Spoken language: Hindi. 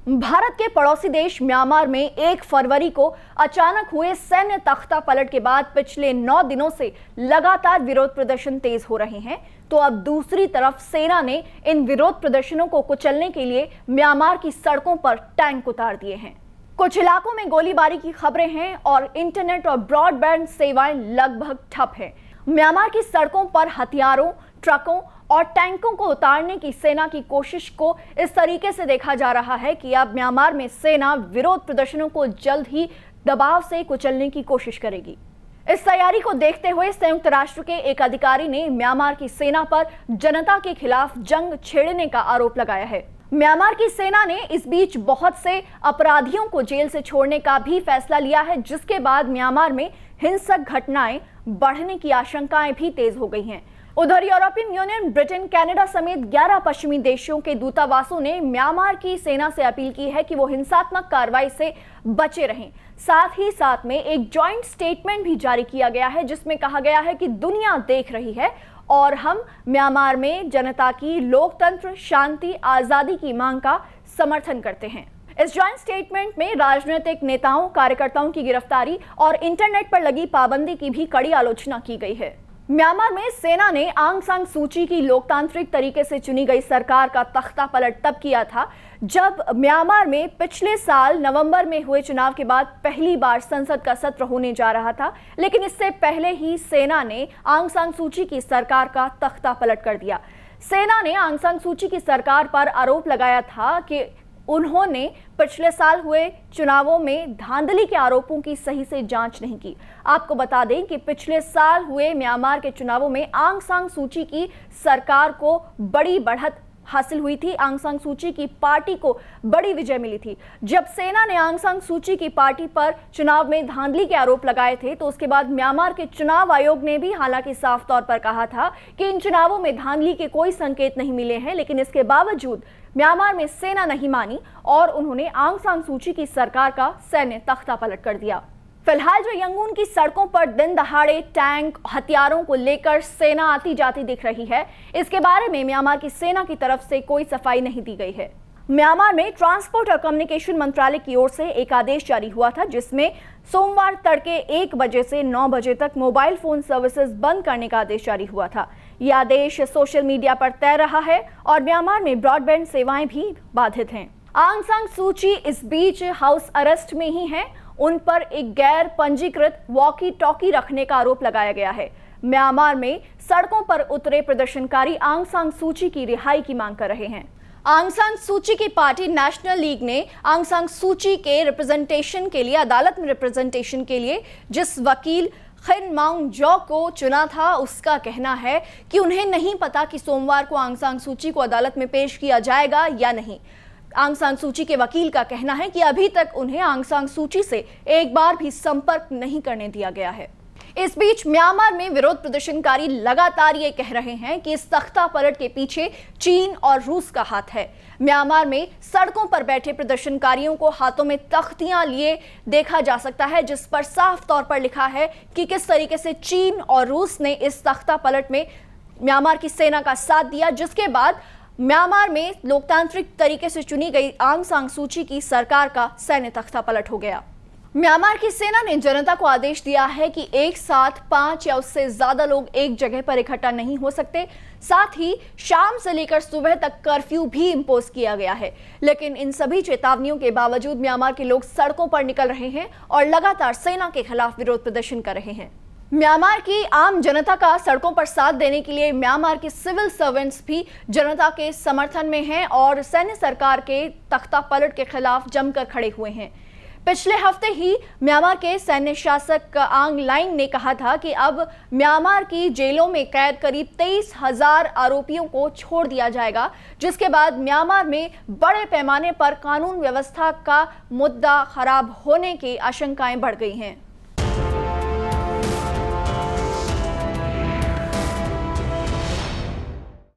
भारत के पड़ोसी देश म्यांमार में 1 फरवरी को अचानक हुए सैन्य तख्ता पलट के बाद पिछले 9 दिनों से लगातार विरोध प्रदर्शन तेज हो रहे हैं। तो अब दूसरी तरफ सेना ने इन विरोध प्रदर्शनों को कुचलने के लिए म्यांमार की सड़कों पर टैंक उतार दिए हैं। कुछ इलाकों में गोलीबारी की खबरें हैं और इंटरनेट और ब्रॉडबैंड सेवाएं लगभग ठप हैं। म्यांमार की सड़कों पर हथियारों, ट्रकों और टैंकों को उतारने की सेना की कोशिश को इस तरीके से देखा जा रहा है कि अब म्यांमार में सेना विरोध प्रदर्शनों को जल्द ही दबाव से कुचलने की कोशिश करेगी। इस तैयारी को देखते हुए संयुक्त राष्ट्र के एक अधिकारी ने म्यांमार की सेना पर जनता के खिलाफ जंग छेड़ने का आरोप लगाया है। म्यांमार की सेना ने इस बीच बहुत से अपराधियों को जेल से छोड़ने का भी फैसला लिया है, जिसके बाद म्यांमार में हिंसक घटनाएं बढ़ने की आशंकाएं भी तेज हो गई हैं। उधर यूरोपियन यूनियन, ब्रिटेन, कनाडा समेत 11 पश्चिमी देशों के दूतावासों ने म्यांमार की सेना से अपील की है कि वो हिंसात्मक कार्रवाई से बचे रहें। साथ ही साथ में एक जॉइंट स्टेटमेंट भी जारी किया गया है, जिसमें कहा गया है कि दुनिया देख रही है और हम म्यांमार में जनता की लोकतंत्र, शांति, आजादी की मांग का समर्थन करते हैं। इस जॉइंट स्टेटमेंट में राजनीतिक नेताओं, कार्यकर्ताओं की गिरफ्तारी और इंटरनेट पर लगी पाबंदी की भी कड़ी आलोचना की गई है। म्यांमार में सेना ने आंग सान सू की की लोकतांत्रिक तरीके से चुनी गई सरकार का तख्ता पलट तब किया था जब म्यांमार में पिछले साल नवंबर में हुए चुनाव के बाद पहली बार संसद का सत्र होने जा रहा था। लेकिन इससे पहले ही सेना ने आंग सान सू की सरकार का तख्ता पलट कर दिया। सेना ने आंग सान सू की सरकार पर आरोप लगाया था कि उन्होंने पिछले साल हुए चुनावों में धांधली के आरोपों की सही से जांच नहीं की। आपको बता दें कि पिछले साल हुए म्यांमार के चुनावों में आंग सान सू की सरकार को बड़ी बढ़त हासिल हुई थी। आंग सान सू की पार्टी को बड़ी विजय मिली थी। जब सेना ने आंग सान सू की पार्टी पर चुनाव में धांधली के आरोप लगाए थे, तो उसके बाद म्यांमार के चुनाव आयोग ने भी हालांकि साफ तौर पर कहा था कि इन चुनावों में धांधली के कोई संकेत नहीं मिले हैं। लेकिन इसके बावजूद म्यांमार में सेना नहीं मानी और उन्होंने आंग सान सू की सरकार का सैन्य तख्ता पलट कर दिया। फिलहाल जो यंगून की सड़कों पर दिन दहाड़े टैंक, हथियारों को लेकर सेना आती जाती दिख रही है, इसके बारे में म्यांमार की सेना की तरफ से कोई सफाई नहीं दी गई है। म्यांमार में ट्रांसपोर्ट और कम्युनिकेशन मंत्रालय की ओर से एक आदेश जारी हुआ था, जिसमें सोमवार तड़के 1 बजे से 9 बजे तक मोबाइल फोन सर्विसेज बंद करने का आदेश जारी हुआ था। यह आदेश सोशल मीडिया पर तय रहा है और म्यांमार में ब्रॉडबैंड सेवाएं भी बाधित हैं। आंग सान सू की इस बीच हाउस अरेस्ट में ही हैं। उन पर एक गैर पंजीकृत वॉकी टॉकी रखने का आरोप लगाया गया है। म्यांमार में सड़कों पर उतरे प्रदर्शनकारी आंग सान सू की रिहाई की मांग कर रहे हैं। आंग सान सू की पार्टी नेशनल लीग ने आंग सान सू के रिप्रेजेंटेशन के लिए, अदालत में रिप्रेजेंटेशन के लिए जिस वकील खिन मांग जो को चुना था, उसका कहना है कि उन्हें नहीं पता कि सोमवार को आंग सान सू को अदालत में पेश किया जाएगा या नहीं। आंग सान सू के वकील का कहना है कि अभी तक उन्हें आंग सान सू से एक बार भी संपर्क नहीं करने दिया गया है। इस बीच म्यांमार में विरोध प्रदर्शनकारी लगातार ये कह रहे हैं कि इस तख्ता पलट के पीछे चीन और रूस का हाथ है। म्यांमार में सड़कों पर बैठे प्रदर्शनकारियों को हाथों में तख्तियां लिए देखा जा सकता है, जिस पर साफ तौर पर लिखा है कि किस तरीके से चीन और रूस ने इस तख्ता पलट में म्यांमार की सेना का साथ दिया, जिसके बाद म्यांमार में लोकतांत्रिक तरीके से चुनी गई आंग सान सू की सरकार का सैन्य तख्ता पलट हो गया। म्यांमार की सेना ने जनता को आदेश दिया है कि एक साथ 5 या उससे ज्यादा लोग एक जगह पर इकट्ठा नहीं हो सकते। साथ ही शाम से लेकर सुबह तक कर्फ्यू भी इंपोज किया गया है। लेकिन इन सभी चेतावनियों के बावजूद म्यांमार के लोग सड़कों पर निकल रहे हैं और लगातार सेना के खिलाफ विरोध प्रदर्शन कर रहे हैं। म्यांमार की आम जनता का सड़कों पर साथ देने के लिए म्यांमार के सिविल सर्वेंट्स भी जनता के समर्थन में हैं और सैन्य सरकार के तख्ता पलट के खिलाफ जमकर खड़े हुए हैं। पिछले हफ्ते ही म्यांमार के सैन्य शासक आंग लाइन ने कहा था कि अब म्यांमार की जेलों में कैद करीब 23,000 आरोपियों को छोड़ दिया जाएगा, जिसके बाद म्यांमार में बड़े पैमाने पर कानून व्यवस्था का मुद्दा खराब होने की आशंकाएं बढ़ गई हैं।